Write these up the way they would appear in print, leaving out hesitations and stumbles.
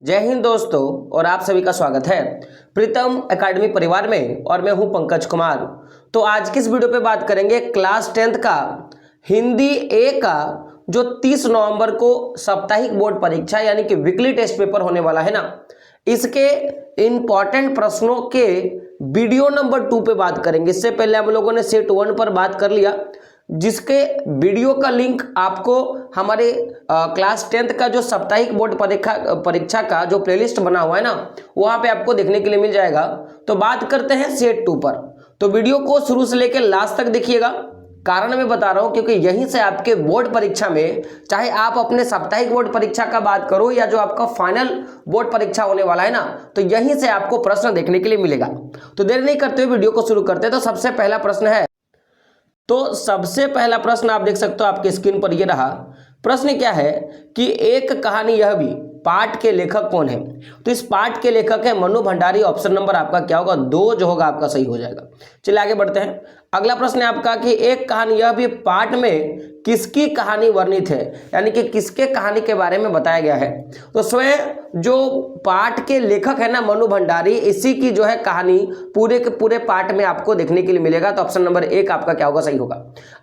जय हिंद दोस्तों, और आप सभी का स्वागत है प्रीतम एकेडमी परिवार में। और मैं हूं पंकज कुमार। तो आज की इस वीडियो पे बात करेंगे क्लास 10th का हिंदी ए का जो 30 नवंबर को साप्ताहिक बोर्ड परीक्षा यानी कि वीकली टेस्ट पेपर होने वाला है ना, इसके इंपॉर्टेंट प्रश्नों के वीडियो नंबर 2 पे बात करेंगे। इससे पहले हम लोगों ने सेट 1 पर बात कर लिया, जिसके वीडियो का लिंक आपको हमारे क्लास 10th का जो साप्ताहिक बोर्ड परीक्षा का जो प्लेलिस्ट बना हुआ है ना, वहां पे आपको देखने के लिए मिल जाएगा। तो बात करते हैं सेट 2 पर। तो वीडियो को शुरू से लेकर लास्ट तक देखिएगा। कारण मैं बता रहा हूं क्योंकि यहीं से आपके बोर्ड परीक्षा में, चाहे आप अपने साप्ताहिक बोर्ड परीक्षा का बात करो या जो आपका फाइनल बोर्ड परीक्षा होने वाला है ना, तो यहीं से आपको प्रश्न देखने के लिए मिलेगा। तो देर नहीं करते हुए वीडियो को शुरू करते हैं। तो सबसे पहला प्रश्न है, तो सबसे पहला प्रश्न आप देख सकते हो आपके स्क्रीन पर यह रहा। प्रश्न क्या है कि एक कहानी यह भी पाठ के लेखक कौन है। तो इस पाठ के लेखक है मनु भंडारी। ऑप्शन नंबर आपका क्या होगा? 2 जो होगा आपका सही हो जाएगा। चलिए आगे बढ़ते हैं। अगला प्रश्न है आपका कि एक कहानी यह भी पाठ में किसकी कहानी वर्णित है, यानी कि किसके कहानी के बारे में बताया गया है। तो स्वयं जो पाठ के लेखक है ना मनु भंडारी, इसी की जो है कहानी पूरे के पूरे पाठ में आपको देखने के लिए मिलेगा। तो ऑप्शन नंबर 1 आपका क्या होगा? सही होगा।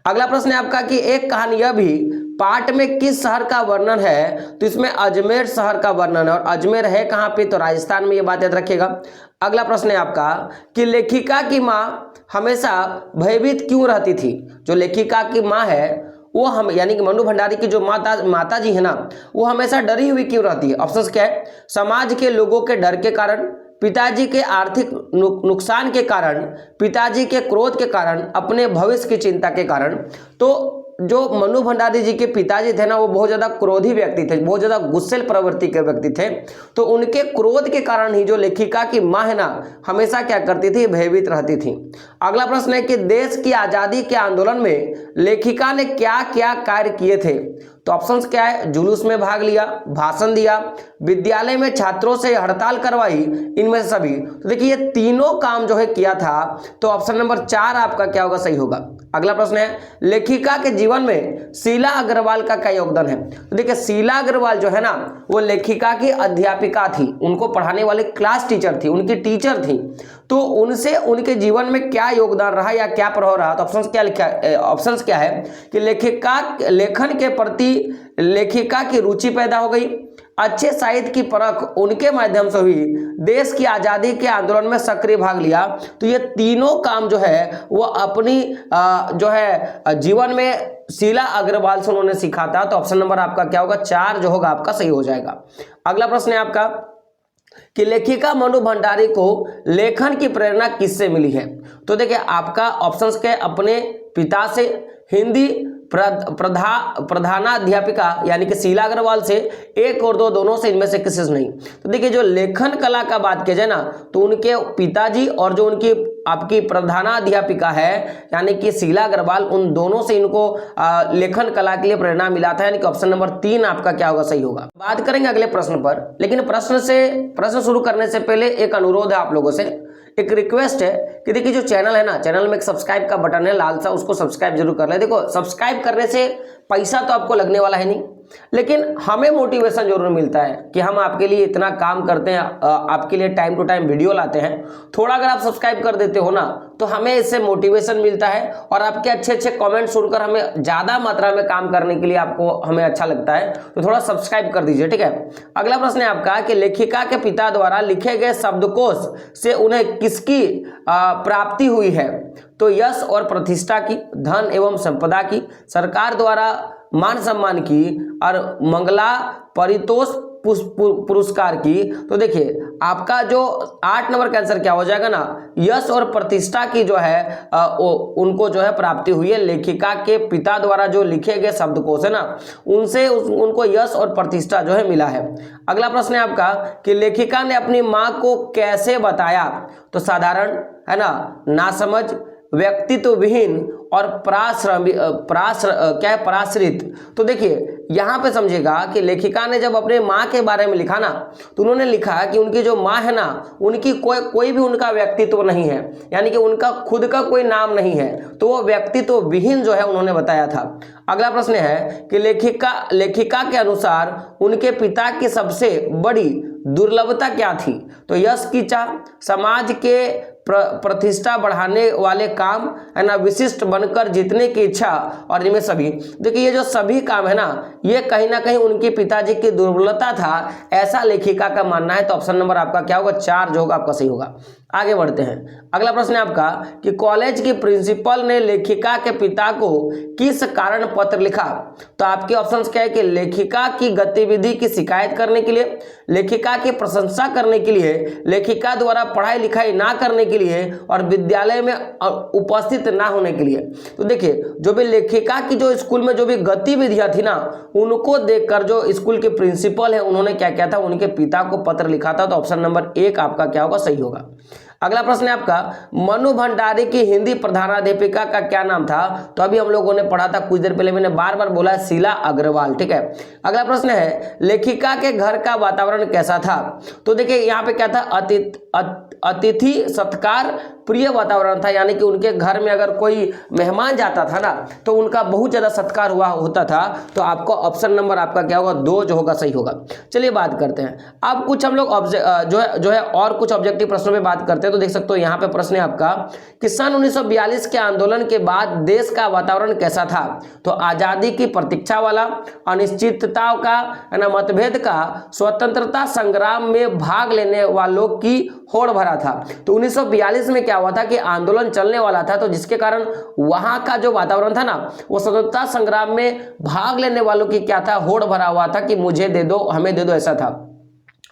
अगला प्रश्न है आपका कि एक कहानी यह भी पाठ में किस शहर का वर्णन है। तो इसमें अजमेर शहर का वर्णन है, और अजमेर है कहां पे? तो राजस्थान में। ये बात याद रखिएगा। अगला प्रश्न है आपका कि लेखिका की मां हमेशा भयभीत क्यों रहती थी। जो लेखिका की मां है वो हम यानी कि मनु भंडारी की जो माता जी है ना, वो हमेशा डरी हुई क्यों रहती है। ऑप्शन क्या है? समाज के लोगों के डर के कारण, पिताजी के आर्थिक नुकसान के कारण, पिताजी के क्रोध के कारण, अपने भविष्य की चिंता के कारण। तो जो मनु भंडारी जी के पिताजी थे ना, वो बहुत ज्यादा क्रोधी व्यक्ति थे, बहुत ज्यादा गुस्सेल प्रवृत्ति के व्यक्ति थे। तो उनके क्रोध के कारण ही जो लेखिका की मां है ना, हमेशा क्या करती थी? भयभीत रहती थी। अगला प्रश्न है कि देश की आजादी के आंदोलन में लेखिका ने क्या क्या कार्य किए थे। तो ऑप्शंस क्या है? जुलूस में भाग लिया, भाषण दिया, विद्यालय में छात्रों से हड़ताल करवाई, इनमें से सभी। तो देखिए ये तीनों काम जो है किया था। तो ऑप्शन नंबर 4 आपका क्या होगा? सही होगा। अगला प्रश्न है लेखिका के जीवन में शीला अग्रवाल का क्या योगदान है। तो देखिए शीला अग्रवाल जो है ना, वो लेखिका की अध्यापिका थी, उनको पढ़ाने वाले क्लास टीचर थी, उनकी टीचर थी। तो उनसे उनके जीवन में क्या योगदान रहा या क्या प्रभाव रहा। तो ऑप्शंस क्या लिखा? ऑप्शंस क्या है कि लेखिका लेखन के प्रति लेखिका की रुचि पैदा हो गई, अच्छे साहित्य की परख उनके माध्यम से हुई, देश की आजादी के आंदोलन में सक्रिय भाग लिया। तो ये तीनों काम जो है वो अपनी जो है जीवन में शीला अग्रवाल से उन्होंने सीखा था। तो ऑप्शन नंबर आपका क्या होगा? 4 जो होगा आपका सही हो जाएगा। अगला प्रश्न है आपका कि लेखिका मनु भंडारी को लेखन की प्रेरणा किससे मिली है। तो देखिए आपका ऑप्शंस के अपने पिता से, हिंदी प्रधानाध्यापिका यानी कि शीला अग्रवाल से, 1 और 2 दोनों से, इनमें से किसी से नहीं। तो देखिए जो लेखन कला का बात की जाए ना, तो उनके पिताजी और जो उनकी आपकी प्रधानाध्यापिका है यानी कि शीला अग्रवाल, उन दोनों से इनको लेखन कला के लिए प्रेरणा मिला था। यानी कि ऑप्शन नंबर 3 आपका क्या होगा? सही होगा। बात करेंगे अगले प्रश्न पर, लेकिन प्रश्न शुरू करने से पहले एक अनुरोध है आप लोगों से, एक रिक्वेस्ट है कि देखिए जो चैनल है ना, चैनल में एक सब्सक्राइब का बटन है लाल सा, उसको सब्सक्राइब जरूर कर ले। देखो सब्सक्राइब करने से पैसा तो आपको लगने वाला है नहीं, लेकिन हमें मोटिवेशन जरूर मिलता है कि हम आपके लिए इतना काम करते हैं, आपके लिए टाइम टू टाइम वीडियो लाते हैं। थोड़ा अगर आप सब्सक्राइब कर देते हो ना, तो हमें इससे मोटिवेशन मिलता है, और आपके अच्छे अच्छे कमेंट सुनकर हमें ज्यादा मात्रा में काम करने के लिए आपको हमें अच्छा लगता है। तो थोड़ा सब्सक्राइब कर दीजिए, ठीक है। अगला प्रश्न है आपका कि लेखिका के पिता द्वारा लिखे गए शब्दकोश से उन्हें किसकी प्राप्ति हुई है। तो यश और प्रतिष्ठा की, धन एवं संपदा की, सरकार द्वारा मान सम्मान की, और मंगला परितोष पुरस्कार की। तो देखिए आपका जो 8 नंबर का आंसर क्या हो जाएगा ना, यश और प्रतिष्ठा की जो है उनको जो है प्राप्ति हुई है। लेखिका के पिता द्वारा जो लिखे गए शब्दकोश है ना, उनसे उनको यश और प्रतिष्ठा जो है मिला है। अगला प्रश्न है आपका कि लेखिका ने अपनी मां को कैसे बताया। तो साधारण है ना, नासमझ, व्यक्तित्व विहीन और पराश्रित। तो देखिए यहाँ पे समझेगा कि लेखिका ने जब अपने माँ के बारे में लिखा ना, तो उन्होंने लिखा कि उनकी जो माँ है ना, उनकी कोई भी उनका व्यक्तित्व नहीं है, यानी कि उनका खुद का कोई नाम नहीं है, तो वो व्यक्तित्व विहीन जो है उन्होंने बताया था। अगला प्रश्न है कि लेखिका के अनुसार उनके पिता की सबसे बड़ी दुर्लभता क्या थी? तो यश की चाह, समाज के प्रतिष्ठा बढ़ाने वाले काम है ना, विशिष्ट बनकर जीतने की इच्छा, और इनमें सभी। देखिए ये जो सभी काम है ना, ये कहीं ना कहीं उनके पिताजी की दुर्बलता था, ऐसा लेखिका का मानना है। तो ऑप्शन नंबर आपका क्या होगा? 4 जो होगा आपका सही होगा। आगे बढ़ते हैं। अगला प्रश्न है आपका कि कॉलेज की प्रिंसिपल ने लेखिका के पिता को किस कारण पत्र लिखा? तो आपके ऑप्शंस क्या है कि लेखिका की गतिविधि की शिकायत करने के लिए, लेखिका की प्रशंसा करने के लिए, लेखिका द्वारा पढ़ाई लिखाई ना करने के लिए, और विद्यालय में उपस्थित ना होने के लिए। तो देखिए जो भी लेखिका की जो स्कूल में जो भी गतिविधियां थी ना, उनको देखकर जो स्कूल के प्रिंसिपल है उन्होंने क्या किया था? उनके पिता को पत्र लिखा था। तो ऑप्शन नंबर 1 आपका क्या होगा? सही होगा। अगला प्रश्न है आपका मनु भंडारी की हिंदी प्रधानाध्यापिका का क्या नाम था? तो अभी हम लोगों ने पढ़ा था कुछ देर पहले, मैंने बार बार बोला है शीला अग्रवाल। ठीक है। अगला प्रश्न है लेखिका के घर का वातावरण कैसा था? तो देखिए यहाँ पे क्या था? अतिथि सत्कार प्रिय वातावरण था, यानी कि उनके घर में अगर कोई मेहमान जाता था ना, तो उनका बहुत ज्यादा सत्कार हुआ होता था। तो आपको ऑप्शन नंबर आपका क्या होगा? 2 जो होगा सही होगा। चलिए बात करते हैं अब कुछ हम लोग जो है और कुछ ऑब्जेक्टिव प्रश्नों पे बात करते हैं। तो देख सकते हो यहाँ पे प्रश्न है आपका कि सन 1942 के आंदोलन के बाद देश का वातावरण कैसा था? तो आजादी की प्रतीक्षा वाला, अनिश्चितता का है ना, मतभेद का, स्वतंत्रता संग्राम में भाग लेने वालों की होड़ भरा था। तो 1942 में क्या हुआ था कि आंदोलन चलने वाला था, तो जिसके कारण वहां का जो वातावरण था ना, वो स्वतंत्रता संग्राम में भाग लेने वालों की क्या था? होड़ भरा हुआ था कि मुझे दे दो, हमें दे दो, ऐसा था।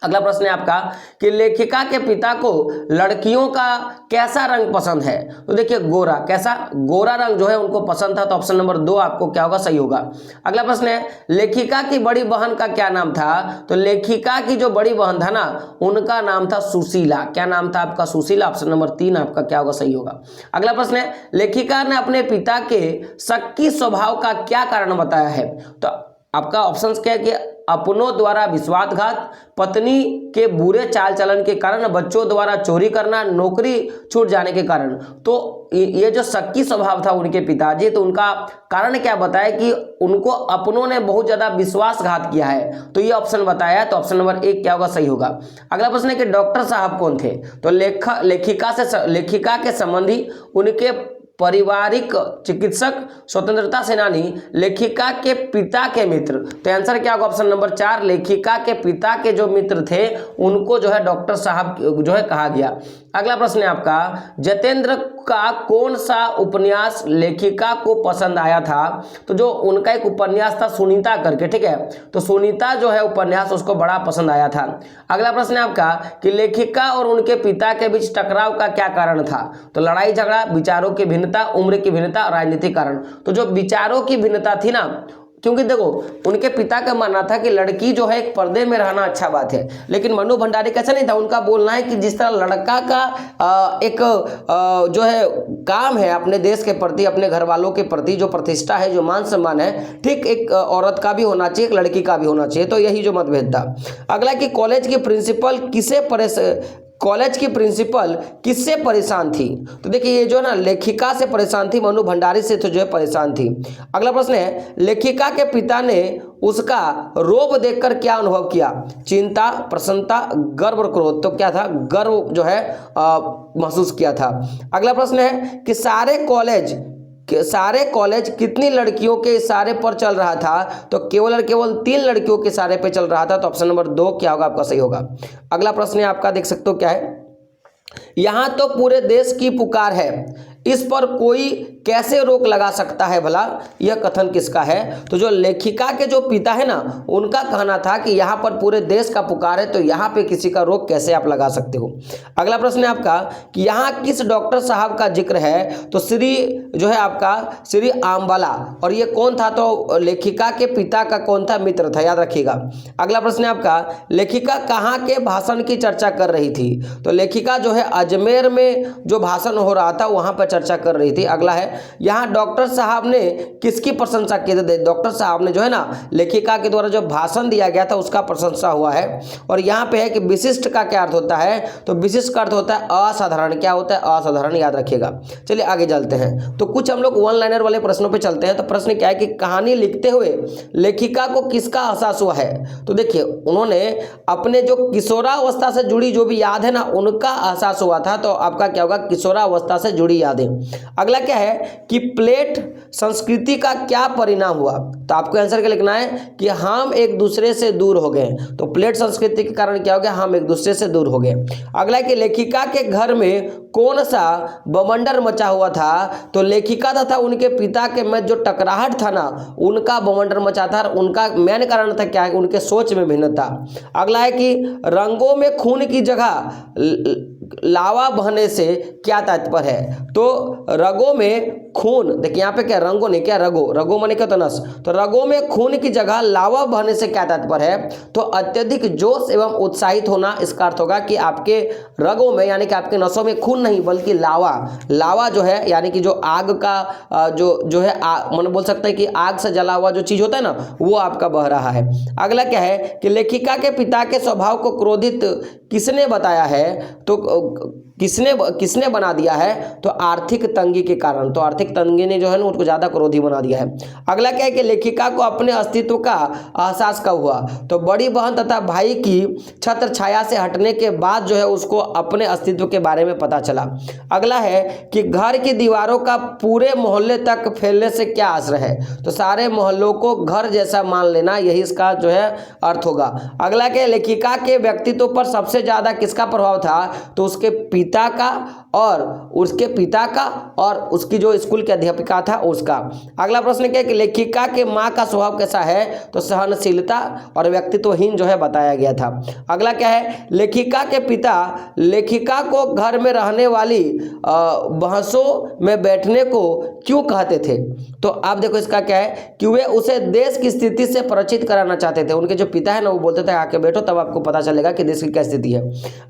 अगला प्रश्न है आपका कि लेखिका के पिता को लड़कियों का कैसा रंग पसंद है? तो देखिए गोरा, कैसा? गोरा रंग जो है उनको पसंद था। तो ऑप्शन नंबर 2 आपको क्या होगा? सही होगा। अगला प्रश्न है लेखिका की बड़ी बहन का क्या नाम था? तो लेखिका की जो बड़ी बहन था ना, उनका नाम था सुशीला। क्या नाम था आपका? सुशीला। ऑप्शन नंबर 3 आपका क्या होगा? सही होगा। अगला प्रश्न है लेखिका ने अपने पिता के शक्की स्वभाव का क्या कारण बताया है? तो आपका ऑप्शन क्या है कि अपनों द्वारा विश्वासघात, पत्नी के बुरे चाल चलन के कारण, बच्चों द्वारा चोरी करना, नौकरी छूट जाने के कारण। तो ये जो शक्की स्वभाव था उनके पिताजी, तो उनका कारण क्या बताया कि उनको अपनों ने बहुत ज्यादा विश्वासघात किया है। तो ये ऑप्शन बताया। तो ऑप्शन नंबर 1 क्या होगा? सही होगा। अगला प्रश्न है कि डॉक्टर साहब कौन थे? तो लेखिका के संबंधी, उनके पारिवारिक चिकित्सक, स्वतंत्रता सेनानी, लेखिका के पिता के मित्र। तो आंसर क्या होगा? ऑप्शन नंबर 4 लेखिका के पिता के जो मित्र थे उनको जो है डॉक्टर साहब जो है कहा गया। अगला प्रश्न है आपका जितेंद्र का कौन सा उपन्यास लेखिका को पसंद आया था? तो जो उनका एक उपन्यास था सुनीता करके, ठीक है, तो सुनीता जो है उपन्यास उसको बड़ा पसंद आया था। अगला प्रश्न है आपका कि लेखिका और उनके पिता के बीच टकराव का क्या कारण था? तो लड़ाई झगड़ा, विचारों की भिन्नता, उम्र की भिन्नता, राजनीतिक कारण। तो जो विचारों की भिन्नता थी ना, क्योंकि देखो उनके पिता का मानना था कि लड़की जो है एक पर्दे में रहना अच्छा बात है, लेकिन मनु भंडारी कैसा नहीं था। उनका बोलना है कि जिस तरह लड़का का एक जो है काम है अपने देश के प्रति, अपने घर वालों के प्रति जो प्रतिष्ठा है, जो मान सम्मान है, ठीक एक औरत का भी होना चाहिए, एक लड़की का भी होना चाहिए। तो यही जो मतभेद था। अगला कि कॉलेज की प्रिंसिपल किससे परेशान थी? तो देखिए ये जो है ना लेखिका से परेशान थी, मनु भंडारी से तो जो है परेशान थी। अगला प्रश्न है लेखिका के पिता ने उसका रोब देखकर क्या अनुभव किया? चिंता, प्रसन्नता, गर्व और क्रोध। तो क्या था? गर्व जो है महसूस किया था। अगला प्रश्न है कि सारे कॉलेज कितनी लड़कियों के इशारे पर चल रहा था? तो केवल 3 लड़कियों के इशारे पर चल रहा था। तो ऑप्शन नंबर 2 क्या होगा? आपका सही होगा। अगला प्रश्न है आपका, देख सकते हो क्या है, यहां तो पूरे देश की पुकार है, इस पर कोई कैसे रोक लगा सकता है भला? यह कथन किसका है? तो जो लेखिका के जो पिता है ना, उनका कहना था कि यहाँ पर पूरे देश का पुकार है, तो यहाँ पे किसी का रोक कैसे आप लगा सकते हो। अगला प्रश्न है आपका कि यहाँ किस डॉक्टर साहब का जिक्र है? तो श्री जो है आपका श्री आमबाला, और ये कौन था? तो लेखिका के पिता का कौन था? मित्र था, याद रखिएगा। अगला प्रश्न है आपका लेखिका कहाँ के भाषण की चर्चा कर रही थी? तो लेखिका जो है अजमेर में जो भाषण हो रहा था वहां पर चर्चा कर रही थी। अगला है, यहाँ डॉक्टर साहब ने किसकी प्रशंसा की थी? डॉक्टर साहब ने जो है ना लेखिका के द्वारा जो भाषण दिया गया था उसका प्रशंसा हुआ है। और यहाँ पे है कि विशिष्ट का क्या अर्थ होता है? तो विशिष्ट का अर्थ होता है असाधारण। क्या होता है? असाधारण, याद रखिएगा। चलिए आगे चलते हैं। तो कुछ हम लोग वन लाइनर वाले प्रश्नों पे चलते हैं। तो प्रश्न क्या है कि कहानी लिखते हुए लेखिका को किसका एहसास हुआ है? तो देखिए, उन्होंने अपने जो किशोरावस्था से जुड़ी जो भी याद है ना उनका एहसास हुआ था। तो आपका क्या होगा? किशोरावस्था से जुड़ी यादें। अगला क्या है कि प्लेट संस्कृति का क्या परिणाम हुआ? तो आपको आंसर क्या लिखना है कि हम एक दूसरे से दूर हो गए। तो प्लेट संस्कृति के कारण क्या हो गया? हम एक दूसरे से दूर हो गए। अगला कि लेखिका के घर में कौन सा बवंडर मचा हुआ था? तो लेखिका तथा उनके पिता के में जो टकराहट था ना उनका बवंडर मचा था। उनका मेन कारण था क्या है? उनके सोच में भिन्नता। अगला है कि रंगों में खून की जगह लावा बहने से क्या तात्पर्य है? तो रगों में खून, देखिए यहाँ पे क्या रंगों ने क्या रगो, रगो माने क्या? तो नस। तो रगों में खून की जगह लावा बहने से क्या तात्पर्य है? तो अत्यधिक जोश एवं उत्साहित होना। इसका अर्थ होगा कि आपके रगों में यानी कि आपके नसों में खून नहीं बल्कि लावा, लावा जो है यानी कि जो आग का जो है मन बोल सकते हैं कि आग से जला हुआ जो चीज होता है ना वो आपका बह रहा है। अगला क्या है कि लेखिका के पिता के स्वभाव को क्रोधित किसने बताया है? तो किसने बना दिया है? तो आर्थिक तंगी के कारण। तो आर्थिक तंगी ने जो है ना उनको ज्यादा क्रोधी बना दिया है। अगला क्या है कि लेखिका को अपने अस्तित्व का एहसास कब हुआ? तो बड़ी बहन तथा भाई की छत्र छाया से हटने के बाद जो है उसको अपने अस्तित्व के बारे में पता चला। अगला है कि घर की दीवारों का पूरे मोहल्ले तक फैलने से क्या आशय है? तो सारे मोहल्लों को घर जैसा मान लेना, यही इसका जो है अर्थ होगा। अगला क्या, लेखिका के व्यक्तित्व पर सबसे ज्यादा किसका प्रभाव था? तो उसके पिता का और उसकी जो स्कूल की अध्यापिका था उसका। अगला प्रश्न क्या है कि लेखिका के माँ का स्वभाव कैसा है? तो सहनशीलता और व्यक्तित्वहीन जो है बताया गया था। अगला क्या है, लेखिका के पिता लेखिका को घर में रहने वाली बहसों में बैठने को क्यों कहते थे? तो आप देखो इसका क्या है कि वे उसे देश की स्थिति से परिचित कराना चाहते थे। उनके जो पिता है ना वो बोलते थे आके बैठो तब आपको पता चलेगा कि देश की क्या स्थिति है।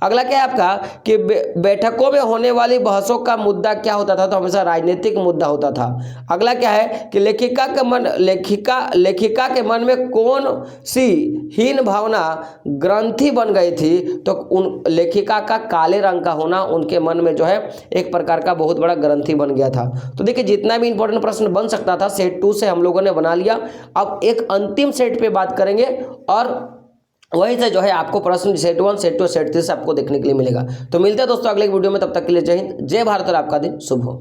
अगला क्या है आपका कि बैठकों में होने वाली बहसों का मुद्दा क्या होता था? तो हमेशा राजनीतिक मुद्दा होता था। अगला क्या है कि लेखिका के मन में कौन सी हीन भावना ग्रंथि बन गई थी? तो उन लेखिका का काले रंग का होना उनके मन में जो है एक प्रकार का बहुत बड़ा ग्रंथि बन गया था। तो देखिए जितना भी इंपॉर्टेंट प्रश्न बन सकता था सेट 2 से हम लोगों ने बना लिया। अब एक अंतिम सेट पे बात करेंगे और वहीं से जो है आपको प्रश्न सेट 1, सेट 2, सेट 3 से आपको देखने के लिए मिलेगा। तो मिलते हैं दोस्तों अगले वीडियो में, तब तक के लिए जय हिंद, जय भारत और आपका दिन शुभ हो।